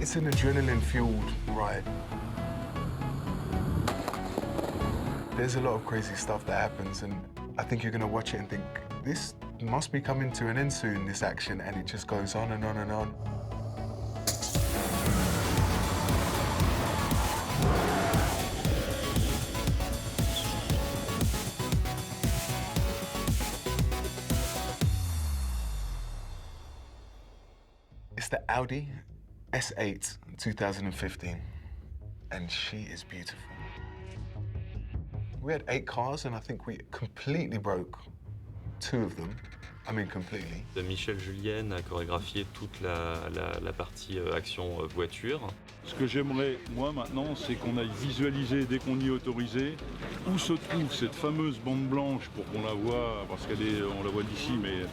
It's an adrenaline-fueled ride. There's a lot of crazy stuff that happens, and I think you're going to watch it and think, this must be coming to an end soon, this action, and it just goes on and on and on. It's the Audi S8 2015, and she is beautiful. We had 8 cars, and I think we completely broke 2 of them. I mean, completely. Michel Julien a chorégraphié toute la partie action voiture. Ce que j'aimerais, moi, maintenant, c'est qu'on aille visualiser, dès qu'on y est autorisé, où se trouve cette fameuse bande blanche pour qu'on la voie, parce on la voit d'ici, mais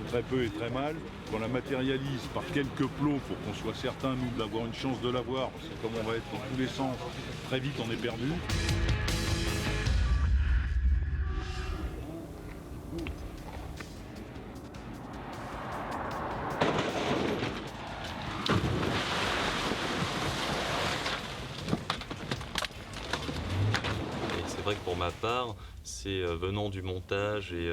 très peu et très mal. Qu'on la matérialise par quelques plots pour qu'on soit certain, nous, d'avoir une chance de la voir, parce que comme on va être dans tous les sens, très vite on est perdu. C'est vrai que pour ma part, c'est venant du montage et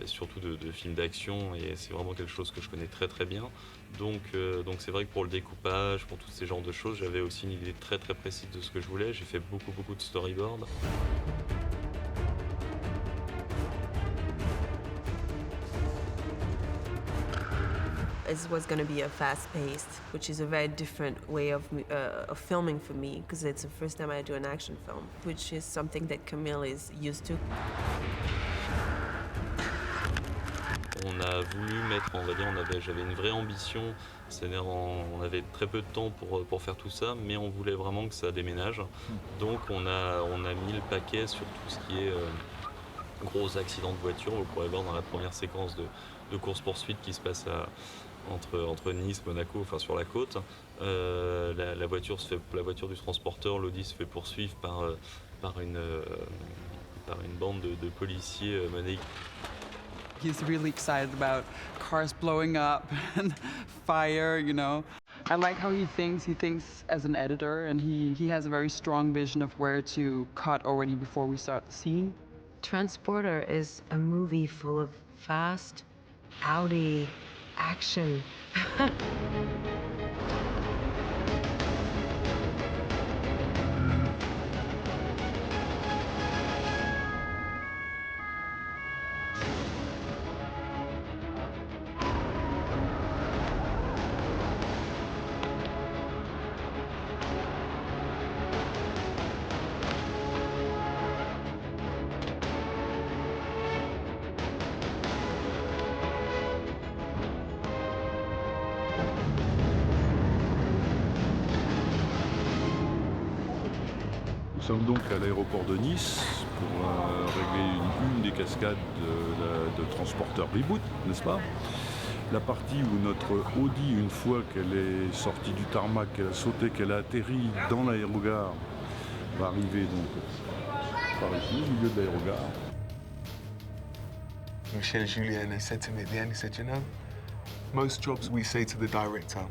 surtout de films d'action, et c'est vraiment quelque chose que je connais très très bien. Donc c'est vrai que pour le découpage, pour tous ces genres de choses, j'avais aussi une idée très très précise de ce que je voulais. J'ai fait beaucoup de storyboard. It was going to be a fast-paced, which is a very different way of filming for me, because it's the first time I do an action film, which is something that Camille is used to. On a voulu mettre, on va dire, j'avais une vraie ambition, c'est-à-dire on avait très peu de temps pour faire tout ça, mais on voulait vraiment que ça déménage. Donc on a mis le paquet sur tout ce qui est gros accidents de voiture. Vous pourrez voir dans la première séquence de course-poursuite qui se passe entre Nice, Monaco, enfin sur la côte. La voiture du transporteur, l'Audi, se fait poursuivre par une bande de policiers menés. He's really excited about cars blowing up and fire, you know. I like how he thinks. He thinks as an editor, and he has a very strong vision of where to cut already before we start the scene. Transporter is a movie full of fast, Audi action. Nous sommes donc à l'aéroport de Nice pour régler une des cascades de Transporteur Reboot, n'est-ce pas? La partie où notre Audi, une fois qu'elle est sortie du tarmac, qu'elle a sauté, qu'elle a atterri dans l'aérogare, va arriver donc par ici, au milieu de l'aérogare. Michel Julien said to me at the end, he said, you know, most jobs we say to the director,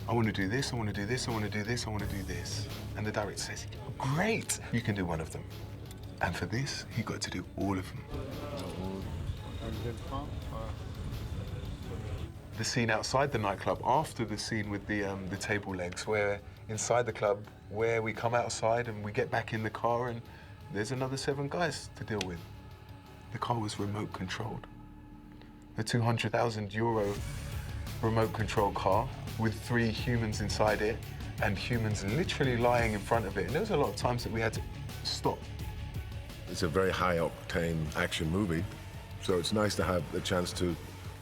I want to do this, I want to do this, I want to do this, I want to do this. And the director says, great, you can do one of them. And for this, he got to do all of them. The scene outside the nightclub, after the scene with the table legs, where inside the club, where we come outside and we get back in the car and there's another 7 guys to deal with. The car was remote controlled. A 200,000 euro remote control car with 3 humans inside it and humans literally lying in front of it. And there was a lot of times that we had to stop. It's a very high-octane action movie, so it's nice to have the chance to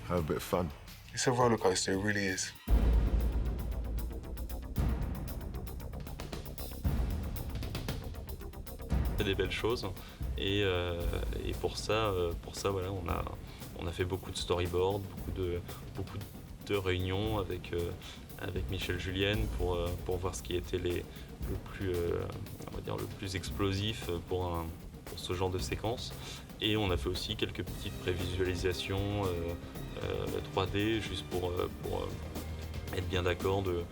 have a bit of fun. It's a roller coaster, it really is. Des belles choses, et pour ça voilà, on a fait beaucoup de storyboard, beaucoup de réunions avec Michel Julien pour voir ce qui était le plus explosif pour ce genre de séquence. Et on a fait aussi quelques petites prévisualisations 3D juste pour être bien d'accord de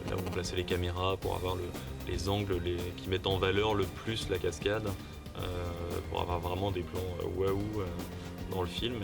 là où placer les caméras pour avoir les angles qui mettent en valeur le plus la cascade, pour avoir vraiment des plans waouh dans le film.